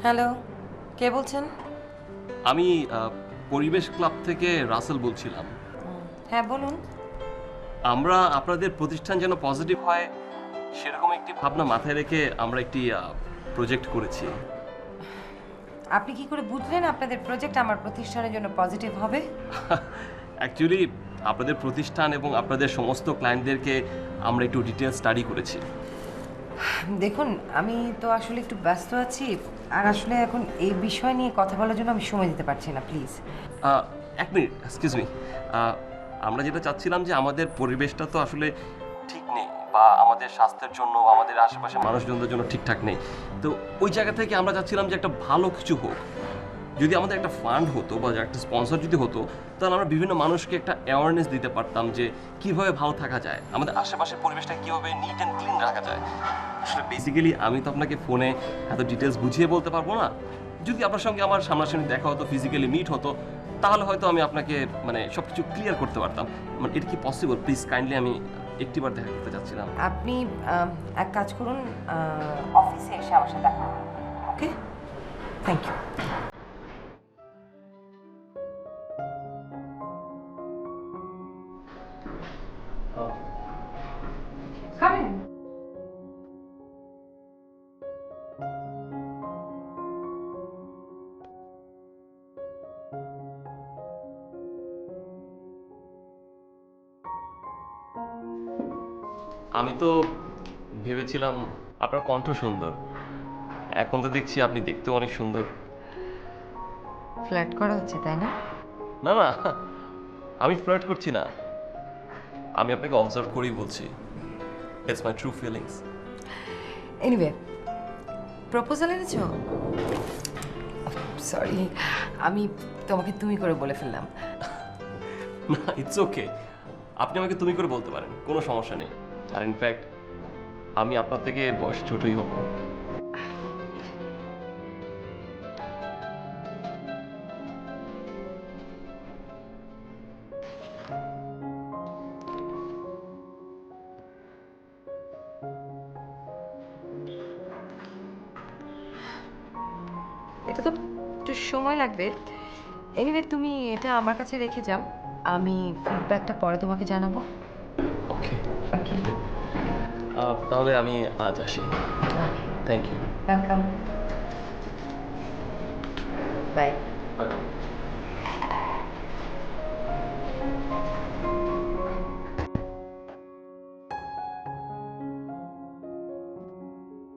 Hello, কে বলছেন? আমি পরিবেশ ক্লাব থেকে রাসেল বলছিলাম। হ্যাঁ বলুন। আমরা আপনাদের প্রতিষ্ঠান যেন পজিটিভ হয় সেরকম একটি ভাবনা মাথায় রেখে আমরা একটি প্রজেক্ট করেছি। আপনি কি করে বুঝলেন আপনাদের প্রজেক্ট আমার প্রতিষ্ঠানের জন্য পজিটিভ হবে? অ্যাকচুয়ালি আপনাদের প্রতিষ্ঠান এবং আপনাদের সমস্ত ক্লায়েন্টদেরকে আমরা একটু ডিটেল স্টাডি করেছি। দেখুন, আমি তো আসলে একটু ব্যস্ত আছি, আর আসলে এখন এই বিষয় নিয়ে কথা বলার জন্য আমি সময় দিতে পারছি না, প্লিজ। এক মিনিট, এক্সকিউজ মি। আমরা যেটা চাচ্ছিলাম যে আমাদের পরিবেশটা তো আসলে ঠিক নেই, বা আমাদের স্বাস্থ্যের জন্য বা আমাদের আশেপাশে মানুষজনদের জন্য ঠিকঠাক নেই। তো ওই জায়গা থেকে আমরা চাচ্ছিলাম যে একটা ভালো কিছু হোক। যদি আমাদের একটা ফান্ড হতো বা একটা স্পন্সর যদি হতো, তাহলে আমরা বিভিন্ন মানুষকে একটা অ্যাওয়ারনেস দিতে পারতাম যে কীভাবে ভালো থাকা যায়, আমাদের আশেপাশের পরিবেশটা কীভাবে নিট অ্যান্ড ক্লিন রাখা যায়। আসলে বেসিক্যালি আমি তো আপনাকে ফোনে এত ডিটেলস বুঝিয়ে বলতে পারবো না। যদি আপনার সঙ্গে আমার সামনাসামনি দেখা হতো, ফিজিক্যালি মিট হতো, তাহলে হয়তো আমি আপনাকে মানে সব কিছু ক্লিয়ার করতে পারতাম। মানে এটা কি পসিবল? প্লিজ কাইন্ডলি, আমি একটিবার দেখা করতে চাচ্ছিলাম। আপনি এক কাজ করুন, অফিসে এসে আমার সাথে দেখা করুন। ওকে, থ্যাংক ইউ। আমি তো ভেবেছিলাম আপনার কণ্ঠ সুন্দর, এখন তো দেখছি আপনি দেখতেও অনেক সুন্দর। ফ্ল্যাট করা হচ্ছে, তাই না? না না, আমি ফ্লার্ট করছি না, আমি আপনাকে অবজার্ভ করেই বলছি। It's my true feelings. Anyway, proposal এনেছো? সরি, আমি তোমাকে তুমি করে বলে ফেললাম। না, ইটস ওকে, আপনি আমাকে তুমি করে বলতে পারেন, কোনো সমস্যা নেই। আর ইনফ্যাক্ট আমি আপনার থেকে বয়স ছোটই হব। এটা তো একটু সময় লাগবে। এনিওয়ে, তুমি এটা আমার কাছে রেখে যাও, আমি ফিডব্যাকটা পরে তোমাকে জানাবো। ওকে, ওকে, তাহলে আমি আজ আসি। Thank you. Welcome, bye. By.